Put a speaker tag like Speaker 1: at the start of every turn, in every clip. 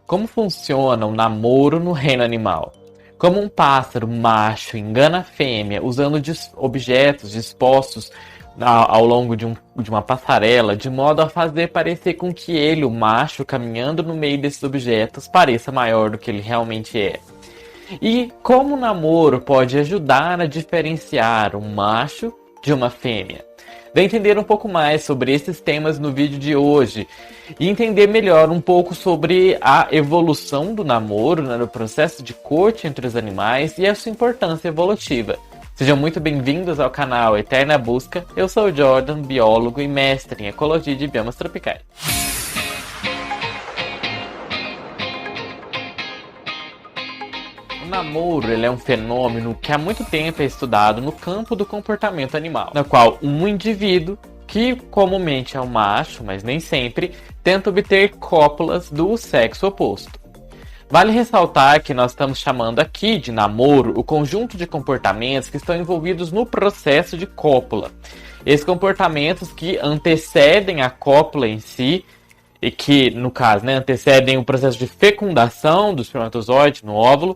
Speaker 1: Como funciona o namoro no reino animal? Como um pássaro macho engana a fêmea usando objetos dispostos ao longo de uma passarela, de modo a fazer parecer com que ele, o macho, caminhando no meio desses objetos, pareça maior do que ele realmente é. E como o namoro pode ajudar a diferenciar um macho de uma fêmea? Vem entender um pouco mais sobre esses temas no vídeo de hoje e entender melhor um pouco sobre a evolução do namoro, no processo de corte entre os animais e a sua importância evolutiva. Sejam muito bem-vindos ao canal Eterna Busca. Eu sou o Jordan, biólogo e mestre em ecologia de biomas tropicais. O namoro é um fenômeno que há muito tempo é estudado no campo do comportamento animal, na qual um indivíduo, que comumente é um macho, mas nem sempre, tenta obter cópulas do sexo oposto. Vale ressaltar que nós estamos chamando aqui de namoro o conjunto de comportamentos que estão envolvidos no processo de cópula. Esses comportamentos que antecedem a cópula em si, e que, no caso, antecedem o processo de fecundação do espermatozoide no óvulo,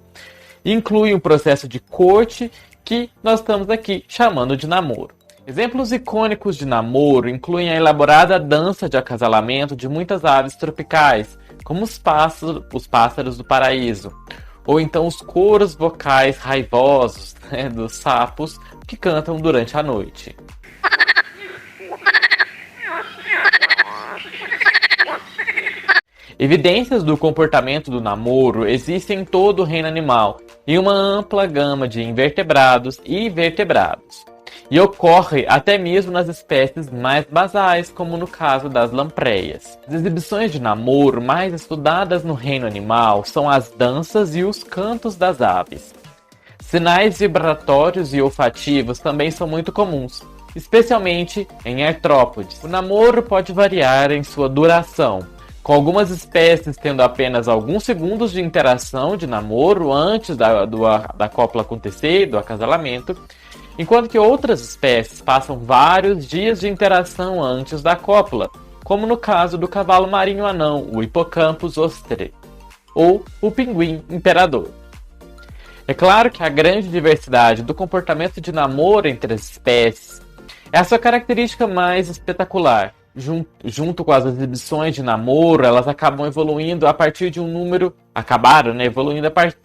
Speaker 1: inclui um processo de corte que nós estamos aqui chamando de namoro. Exemplos icônicos de namoro incluem a elaborada dança de acasalamento de muitas aves tropicais, como os pássaros do paraíso, ou então os coros vocais raivosos dos sapos que cantam durante a noite. Evidências do comportamento do namoro existem em todo o reino animal, em uma ampla gama de invertebrados e vertebrados. E ocorre até mesmo nas espécies mais basais, como no caso das lampreias. As exibições de namoro mais estudadas no reino animal são as danças e os cantos das aves. Sinais vibratórios e olfativos também são muito comuns, especialmente em artrópodes. O namoro pode variar em sua duração, com algumas espécies tendo apenas alguns segundos de interação de namoro antes da cópula acontecer, do acasalamento, enquanto que outras espécies passam vários dias de interação antes da cópula, como no caso do cavalo marinho anão, o Hippocampus ostre, ou o pinguim imperador. É claro que a grande diversidade do comportamento de namoro entre as espécies é a sua característica mais espetacular. Junto com as exibições de namoro, elas acabam evoluindo a partir de um número...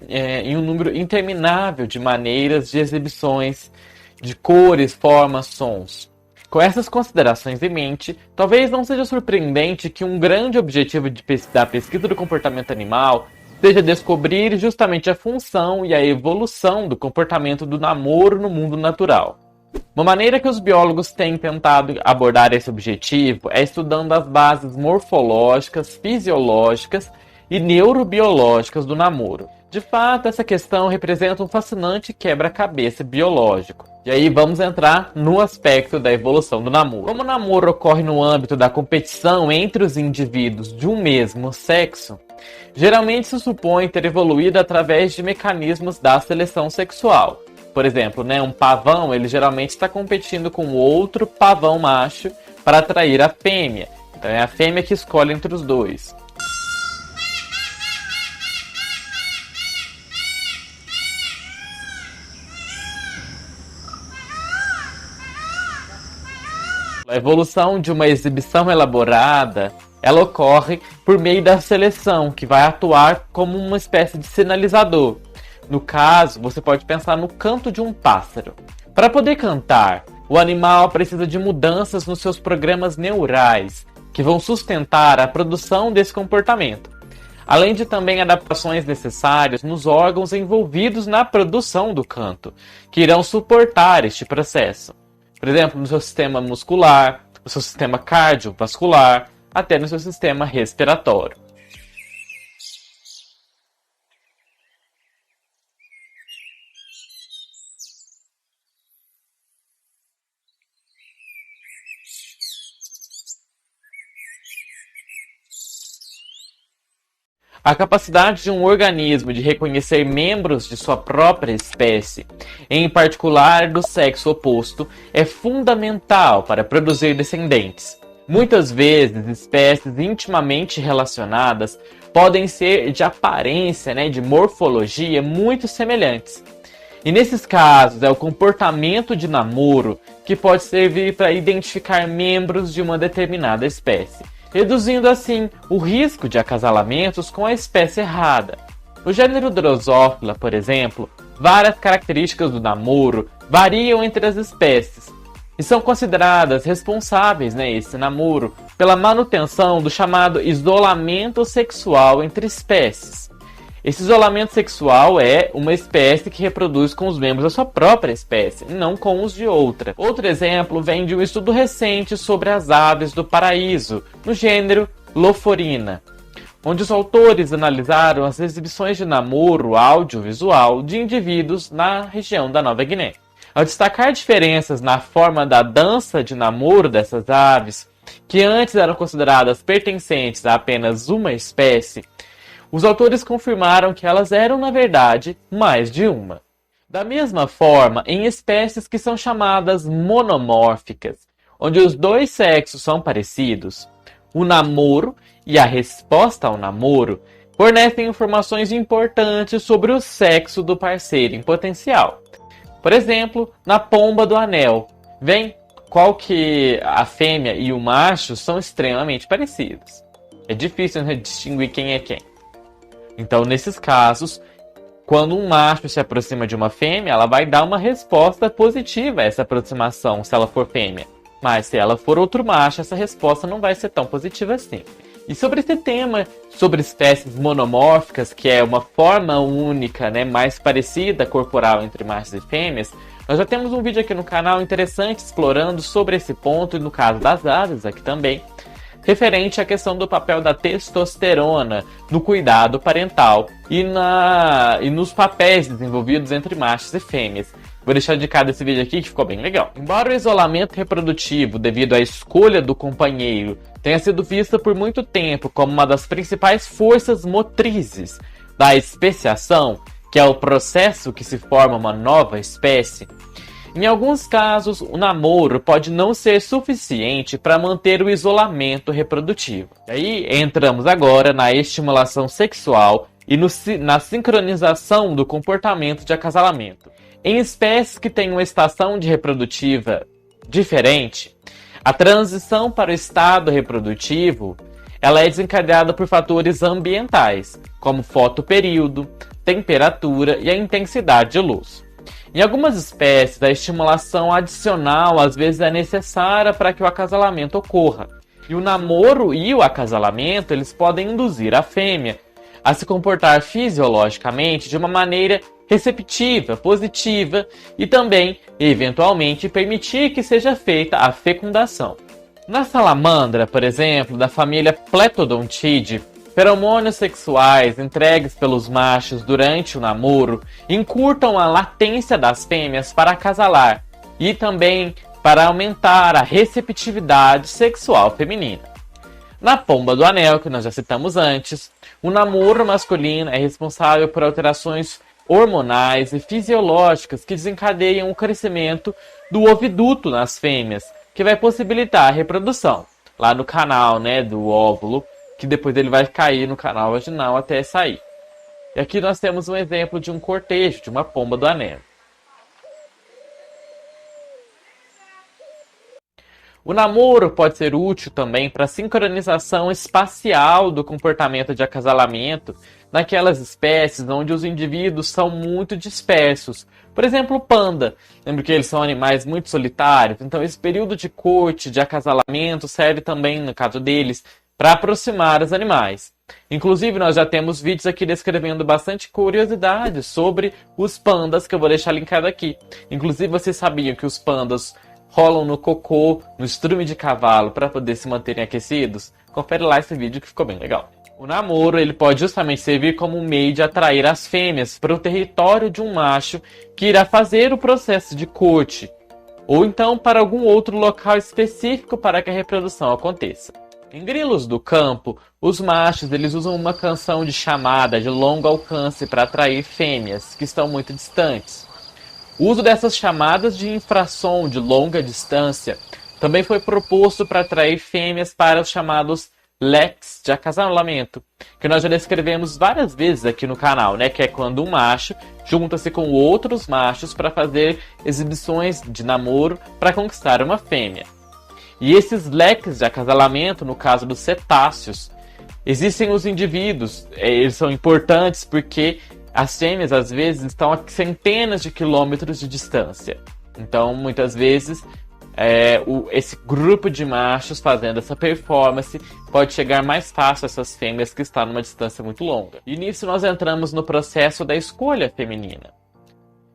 Speaker 1: em um número interminável de maneiras de exibições, de cores, formas, sons. Com essas considerações em mente, talvez não seja surpreendente que um grande objetivo da pesquisa do comportamento animal seja descobrir justamente a função e a evolução do comportamento do namoro no mundo natural. Uma maneira que os biólogos têm tentado abordar esse objetivo é estudando as bases morfológicas, fisiológicas e neurobiológicas do namoro. De fato, essa questão representa um fascinante quebra-cabeça biológico. E aí vamos entrar no aspecto da evolução do namoro. Como o namoro ocorre no âmbito da competição entre os indivíduos de um mesmo sexo, geralmente se supõe ter evoluído através de mecanismos da seleção sexual. Por exemplo, um pavão, ele geralmente está competindo com outro pavão macho para atrair a fêmea. Então é a fêmea que escolhe entre os dois. A evolução de uma exibição elaborada, ela ocorre por meio da seleção, que vai atuar como uma espécie de sinalizador. No caso, você pode pensar no canto de um pássaro. Para poder cantar, o animal precisa de mudanças nos seus programas neurais, que vão sustentar a produção desse comportamento, além de também adaptações necessárias nos órgãos envolvidos na produção do canto, que irão suportar este processo. Por exemplo, no seu sistema muscular, no seu sistema cardiovascular, até no seu sistema respiratório. A capacidade de um organismo de reconhecer membros de sua própria espécie, em particular do sexo oposto, é fundamental para produzir descendentes. Muitas vezes, espécies intimamente relacionadas podem ser de aparência, né, de morfologia muito semelhantes. E nesses casos é o comportamento de namoro que pode servir para identificar membros de uma determinada espécie, reduzindo assim o risco de acasalamentos com a espécie errada. No gênero Drosophila, por exemplo, várias características do namoro variam entre as espécies e são consideradas responsáveis, esse namoro, pela manutenção do chamado isolamento sexual entre espécies. Esse isolamento sexual é uma espécie que reproduz com os membros da sua própria espécie, e não com os de outra. Outro exemplo vem de um estudo recente sobre as aves do paraíso, no gênero Lophorina, onde os autores analisaram as exibições de namoro audiovisual de indivíduos na região da Nova Guiné. Ao destacar diferenças na forma da dança de namoro dessas aves, que antes eram consideradas pertencentes a apenas uma espécie, os autores confirmaram que elas eram, na verdade, mais de uma. Da mesma forma, em espécies que são chamadas monomórficas, onde os dois sexos são parecidos, o namoro e a resposta ao namoro fornecem informações importantes sobre o sexo do parceiro em potencial. Por exemplo, na pomba do anel, qual que a fêmea e o macho são extremamente parecidos. É difícil distinguir quem é quem. Então, nesses casos, quando um macho se aproxima de uma fêmea, ela vai dar uma resposta positiva a essa aproximação, se ela for fêmea. Mas se ela for outro macho, essa resposta não vai ser tão positiva assim. E sobre esse tema, sobre espécies monomórficas, que é uma forma única, mais parecida corporal entre machos e fêmeas, nós já temos um vídeo aqui no canal interessante explorando sobre esse ponto, e no caso das aves aqui também, referente à questão do papel da testosterona no cuidado parental e nos papéis desenvolvidos entre machos e fêmeas. Vou deixar indicado esse vídeo aqui que ficou bem legal. Embora o isolamento reprodutivo devido à escolha do companheiro tenha sido visto por muito tempo como uma das principais forças motrizes da especiação, que é o processo que se forma uma nova espécie, em alguns casos o namoro pode não ser suficiente para manter o isolamento reprodutivo. E aí entramos agora na estimulação sexual e na sincronização do comportamento de acasalamento. Em espécies que têm uma estação de reprodutiva diferente, a transição para o estado reprodutivo ela é desencadeada por fatores ambientais, como fotoperíodo, temperatura e a intensidade de luz. Em algumas espécies, a estimulação adicional às vezes é necessária para que o acasalamento ocorra. E o namoro e o acasalamento eles podem induzir a fêmea a se comportar fisiologicamente de uma maneira receptiva, positiva e também, eventualmente, permitir que seja feita a fecundação. Na salamandra, por exemplo, da família Pletodontidae, feromônios sexuais entregues pelos machos durante o namoro encurtam a latência das fêmeas para acasalar e também para aumentar a receptividade sexual feminina. Na pomba do anel, que nós já citamos antes, o namoro masculino é responsável por alterações hormonais e fisiológicas que desencadeiam o crescimento do oviduto nas fêmeas, que vai possibilitar a reprodução lá no canal, do óvulo, que depois ele vai cair no canal vaginal até sair. E aqui nós temos um exemplo de um cortejo, de uma pomba do anel. O namoro pode ser útil também para a sincronização espacial do comportamento de acasalamento naquelas espécies onde os indivíduos são muito dispersos. Por exemplo, o panda. Lembra que eles são animais muito solitários? Então esse período de corte, de acasalamento, serve também, no caso deles, para aproximar os animais. Inclusive, nós já temos vídeos aqui descrevendo bastante curiosidades sobre os pandas, que eu vou deixar linkado aqui. Inclusive, vocês sabiam que os pandas rolam no cocô, no estrume de cavalo, para poder se manterem aquecidos? Confere lá esse vídeo que ficou bem legal. O namoro ele pode justamente servir como um meio de atrair as fêmeas para o território de um macho que irá fazer o processo de corte, ou então para algum outro local específico para que a reprodução aconteça. Em grilos do campo, os machos eles usam uma canção de chamada de longo alcance para atrair fêmeas que estão muito distantes. O uso dessas chamadas de infrassom de longa distância também foi proposto para atrair fêmeas para os chamados leques de acasalamento, que nós já descrevemos várias vezes aqui no canal, né? Que é quando um macho junta-se com outros machos para fazer exibições de namoro para conquistar uma fêmea. E esses leques de acasalamento, no caso dos cetáceos, existem os indivíduos, eles são importantes porque as fêmeas às vezes estão a centenas de quilômetros de distância. Então, muitas vezes, esse grupo de machos fazendo essa performance pode chegar mais fácil a essas fêmeas que estão numa distância muito longa. E nisso nós entramos no processo da escolha feminina.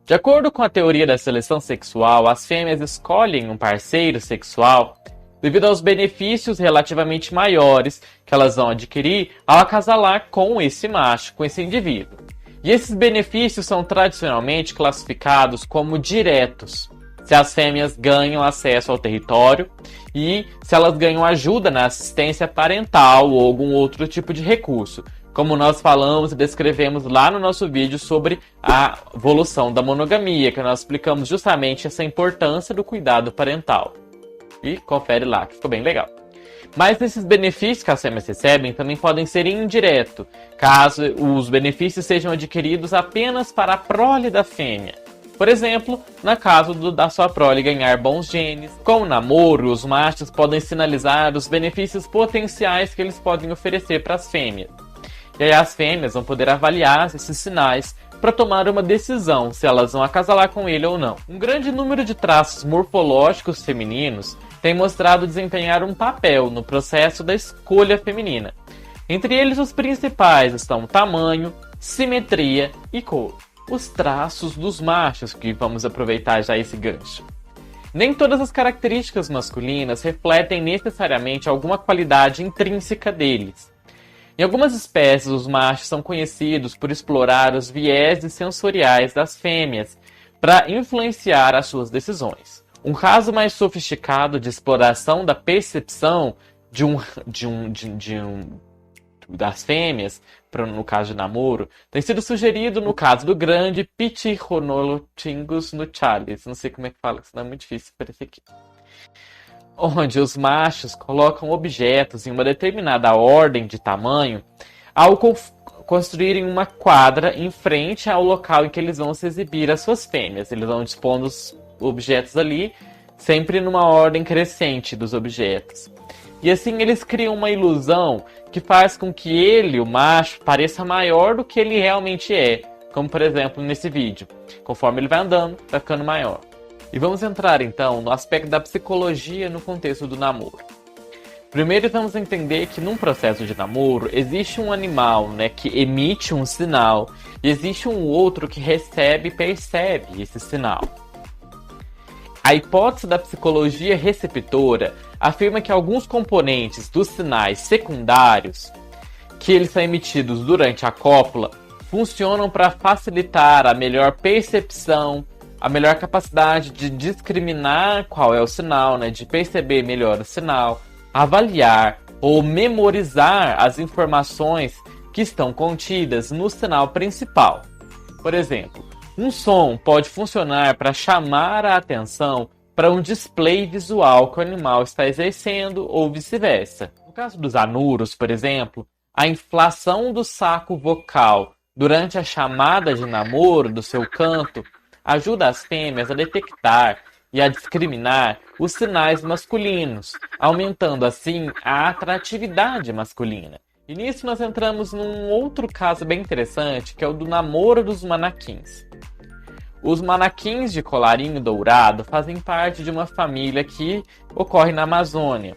Speaker 1: De acordo com a teoria da seleção sexual, as fêmeas escolhem um parceiro sexual devido aos benefícios relativamente maiores que elas vão adquirir ao acasalar com esse macho, com esse indivíduo. E esses benefícios são tradicionalmente classificados como diretos, se as fêmeas ganham acesso ao território e se elas ganham ajuda na assistência parental ou algum outro tipo de recurso, como nós falamos e descrevemos lá no nosso vídeo sobre a evolução da monogamia, que nós explicamos justamente essa importância do cuidado parental. E confere lá, que ficou bem legal. Mas esses benefícios que as fêmeas recebem também podem ser indiretos, caso os benefícios sejam adquiridos apenas para a prole da fêmea. Por exemplo, no caso da sua prole ganhar bons genes. Com o namoro, os machos podem sinalizar os benefícios potenciais que eles podem oferecer para as fêmeas. E aí as fêmeas vão poder avaliar esses sinais para tomar uma decisão se elas vão acasalar com ele ou não. Um grande número de traços morfológicos femininos tem mostrado desempenhar um papel no processo da escolha feminina. Entre eles, os principais estão tamanho, simetria e cor. Os traços dos machos, que vamos aproveitar já esse gancho. Nem todas as características masculinas refletem necessariamente alguma qualidade intrínseca deles. Em algumas espécies, os machos são conhecidos por explorar os vieses sensoriais das fêmeas para influenciar as suas decisões. Um caso mais sofisticado de exploração da percepção das fêmeas, no caso de namoro, tem sido sugerido no caso do grande Pithecanthropus nuchalis. Não sei como é que fala, senão é muito difícil aparecer aqui. Onde os machos colocam objetos em uma determinada ordem de tamanho ao construírem uma quadra em frente ao local em que eles vão se exibir as suas fêmeas. Eles vão dispondo os objetos ali, sempre numa ordem crescente dos objetos. E assim eles criam uma ilusão que faz com que ele, o macho, pareça maior do que ele realmente é. Como, por exemplo, nesse vídeo. Conforme ele vai andando, vai ficando maior. E vamos entrar, então, no aspecto da psicologia no contexto do namoro. Primeiro, vamos entender que num processo de namoro, existe um animal, né, que emite um sinal, e existe um outro que recebe e percebe esse sinal. A hipótese da psicologia receptora afirma que alguns componentes dos sinais secundários, que eles são emitidos durante a cópula, funcionam para facilitar a melhor percepção, a melhor capacidade de discriminar qual é o sinal, né, de perceber melhor o sinal, avaliar ou memorizar as informações que estão contidas no sinal principal. Por exemplo, um som pode funcionar para chamar a atenção para um display visual que o animal está exercendo ou vice-versa. No caso dos anuros, por exemplo, a inflação do saco vocal durante a chamada de namoro do seu canto ajuda as fêmeas a detectar e a discriminar os sinais masculinos, aumentando assim a atratividade masculina. E nisso nós entramos num outro caso bem interessante, que é o do namoro dos manequins. Os manequins de colarinho dourado fazem parte de uma família que ocorre na Amazônia.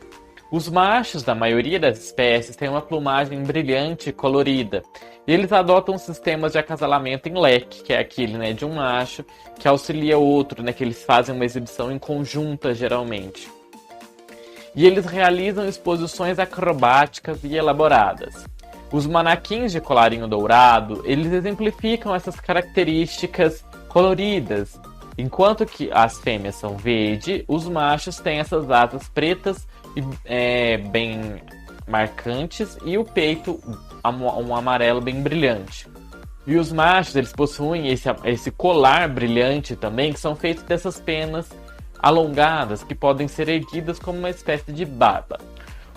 Speaker 1: Os machos da maioria das espécies têm uma plumagem brilhante e colorida. E eles adotam sistemas de acasalamento em leque, que é aquele, né, de um macho que auxilia o outro, né, que eles fazem uma exibição em conjunta geralmente. E eles realizam exposições acrobáticas e elaboradas. Os manequins de colarinho dourado, eles exemplificam essas características coloridas. Enquanto que as fêmeas são verde, os machos têm essas asas pretas e bem marcantes e o peito um amarelo bem brilhante. E os machos, eles possuem esse colar brilhante também, que são feitos dessas penas alongadas, que podem ser erguidas como uma espécie de barba.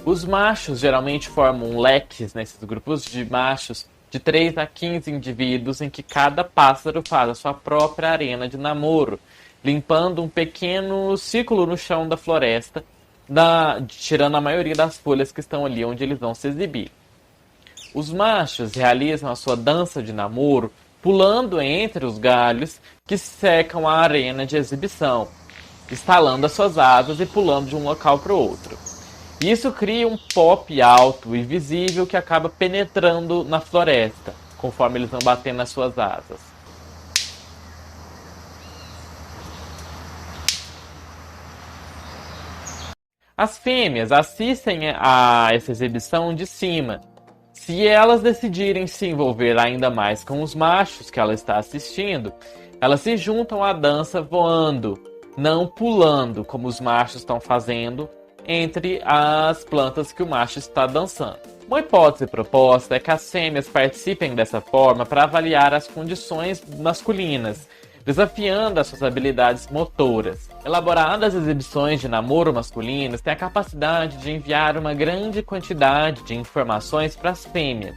Speaker 1: Os machos geralmente formam leques nesses grupos de machos de 3 a 15 indivíduos em que cada pássaro faz a sua própria arena de namoro, limpando um pequeno círculo no chão da floresta, tirando a maioria das folhas que estão ali onde eles vão se exibir. Os machos realizam a sua dança de namoro pulando entre os galhos que secam a arena de exibição, estalando as suas asas e pulando de um local para o outro. Isso cria um pop alto e visível que acaba penetrando na floresta, conforme eles vão batendo nas suas asas. As fêmeas assistem a essa exibição de cima. Se elas decidirem se envolver ainda mais com os machos que ela está assistindo, elas se juntam à dança voando, não pulando como os machos estão fazendo entre as plantas que o macho está dançando. Uma hipótese proposta é que as fêmeas participem dessa forma para avaliar as condições masculinas, desafiando as suas habilidades motoras. Elaboradas exibições de namoro masculinos têm a capacidade de enviar uma grande quantidade de informações para as fêmeas,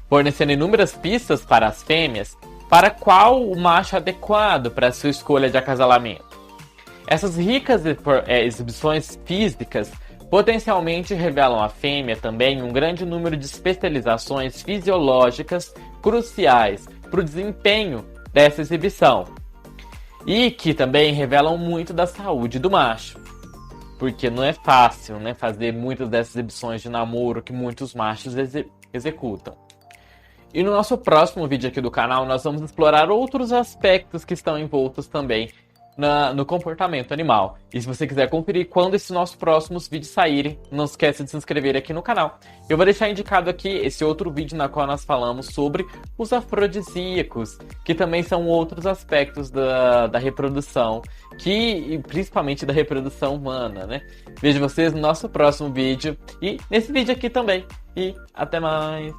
Speaker 1: fornecendo inúmeras pistas para as fêmeas para qual o macho adequado para a sua escolha de acasalamento. Essas ricas exibições físicas potencialmente revelam à fêmea também um grande número de especializações fisiológicas cruciais para o desempenho dessa exibição, e que também revelam muito da saúde do macho, porque não é fácil, né, fazer muitas dessas exibições de namoro que muitos machos executam. E no nosso próximo vídeo aqui do canal nós vamos explorar outros aspectos que estão envoltos também no comportamento animal. E se você quiser conferir quando esses nossos próximos vídeos saírem, não esqueça de se inscrever aqui no canal. Eu vou deixar indicado aqui esse outro vídeo na qual nós falamos sobre os afrodisíacos, que também são outros aspectos da reprodução, principalmente da reprodução humana, né? Vejo vocês no nosso próximo vídeo e nesse vídeo aqui também. E até mais!